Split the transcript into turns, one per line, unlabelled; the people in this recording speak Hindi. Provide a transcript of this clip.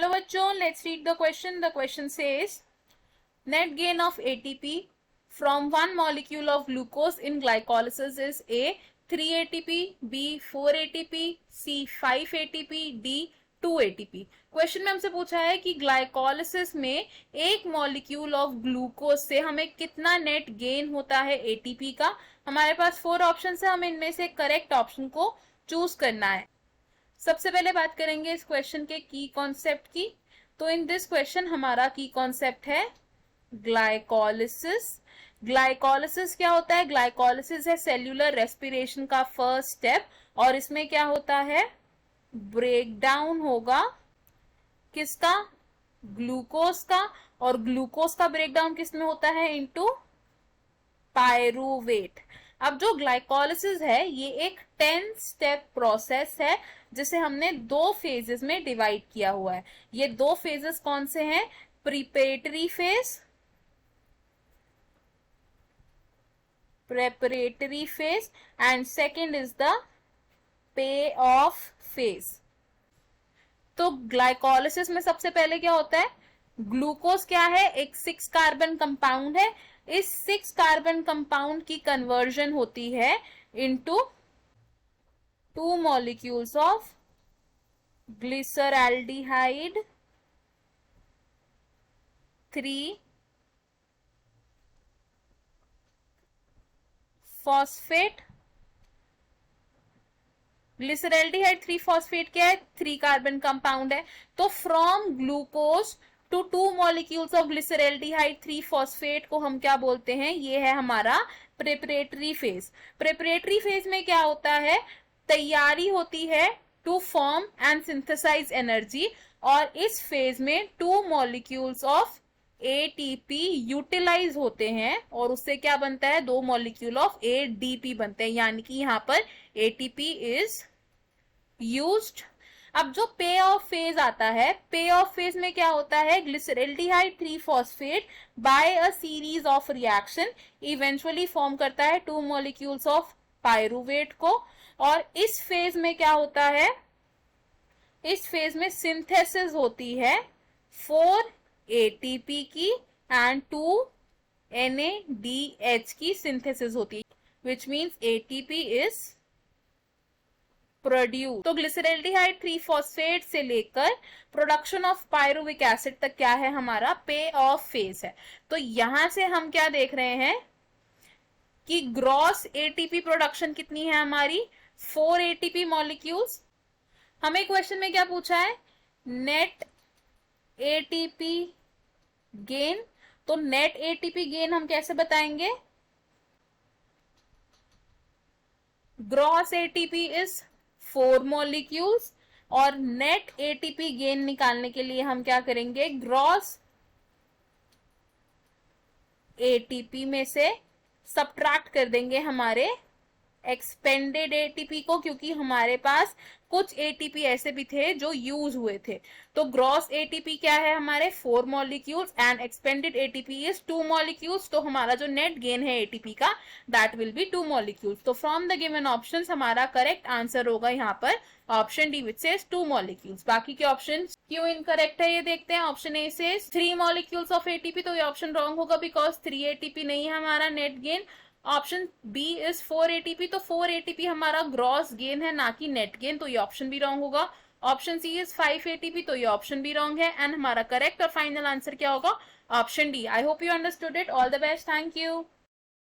Hello bachon, let's read the question. The question says net gain of ATP from one molecule of glucose in glycolysis is A 3 ATP, B 4 ATP, C 5 ATP, D 2 ATP. Question में हमसे पूछा है कि ग्लाइकोलिसिस में एक मॉलिक्यूल ऑफ ग्लूकोज से हमें कितना नेट गेन होता है एटीपी का। हमारे पास 4 ऑप्शन है, हमें इनमें से करेक्ट ऑप्शन को चूज करना है। सबसे पहले बात करेंगे इस क्वेश्चन के की कॉन्सेप्ट की। तो इन दिस क्वेश्चन हमारा की कॉन्सेप्ट है ग्लाइकोलिसिस। ग्लाइकोलिसिस क्या होता है? ग्लाइकोलिसिस है सेल्यूलर रेस्पिरेशन का फर्स्ट स्टेप, और इसमें क्या होता है? ब्रेकडाउन होगा किसका? ग्लूकोज का। और ग्लूकोज का ब्रेकडाउन किस में होता है? Into pyruvate. अब जो ग्लाइकोलिसिस है ये एक 10 स्टेप प्रोसेस है जिसे हमने 2 फेजेस में डिवाइड किया हुआ है। ये 2 फेजेस कौन से हैं? Preparatory phase, and second is the pay of phase. तो ग्लाइकोलिसिस में सबसे पहले क्या होता है? ग्लूकोज क्या है? एक 6 कार्बन कंपाउंड है। इस 6 कार्बन कंपाउंड की कन्वर्जन होती है into 2 molecules of glyceraldehyde 3 phosphate. Glyceraldehyde 3 phosphate क्या है? 3 कार्बन कंपाउंड है। तो from glucose to 2 molecules of glyceraldehyde 3 phosphate को हम क्या बोलते हैं? ये है हमारा प्रिपरेटरी फेज। प्रिपरेटरी फेज में क्या होता है? तैयारी होती है to form and synthesize energy, और इस फेज में 2 मॉलिक्यूल्स ऑफ एटीपी यूटिलाइज होते हैं, और उससे क्या बनता है? 2 मॉलिक्यूल ऑफ एडीपी बनते हैं, यानी कि यहां पर एटीपी इज यूज्ड। अब जो पे ऑफ फेज आता है, पे ऑफ फेज में क्या होता है? ग्लिसरैल्डिहाइड 3 phosphate bye a series of reaction eventually form करता है 2 मॉलिक्यूल्स ऑफ पायरूवेट को। और इस फेज में क्या होता है? इस फेज में सिंथेसिस होती है 4 एटीपी की एंड 2 NADH की सिंथेसिस होती है, which means ATP is produce. तो ग्लिसरैल्डिहाइड 3 फॉस्फेट से लेकर प्रोडक्शन ऑफ पायरुविक एसिड तक क्या है? हमारा पे ऑफ फेज है। तो यहां से हम क्या देख रहे हैं कि ग्रॉस एटीपी प्रोडक्शन कितनी है हमारी? 4 एटीपी मॉलिक्यूल्स। हमें क्वेश्चन में क्या पूछा है? Net ATP gain. तो नेट एटीपी गेन हम कैसे बताएंगे? ग्रॉस एटीपी इज 4 मॉलिक्यूल्स, और नेट एटीपी गेन निकालने के लिए हम क्या करेंगे? ग्रॉस एटीपी में से सबट्रैक्ट कर देंगे हमारे एक्सपेंडेड एटीपी को, क्योंकि हमारे पास कुछ एटीपी ऐसे भी थे जो यूज हुए थे। तो ग्रॉस एटीपी क्या है हमारे? 4 molecules, and expanded ATP is 2 molecules. तो हमारा जो नेट गेन है एटीपी का, दैट विल बी 2 मॉलिक्यूल्स। तो फ्रॉम द गिवन ऑप्शंस हमारा करेक्ट आंसर होगा यहाँ पर option D, which says 2 molecules. बाकी के ऑप्शन क्यों इनकरेक्ट है ये देखते हैं। ऑप्शन ए से 3 मॉलिक्यूल्स ऑफ एटीपी, तो ये ऑप्शन रॉन्ग होगा बिकॉज 3 एटीपी नहीं है हमारा net gain. Option B is 4 ATP, तो 4 एटीपी हमारा ग्रॉस गेन है, ना कि नेट गेन, तो ये ऑप्शन भी रॉन्ग होगा। ऑप्शन सी इज 5 एटीपी, तो ये ऑप्शन भी रॉन्ग है, एंड हमारा करेक्ट और फाइनल आंसर क्या होगा? Option D. I hope you understood it. All the best, thank you.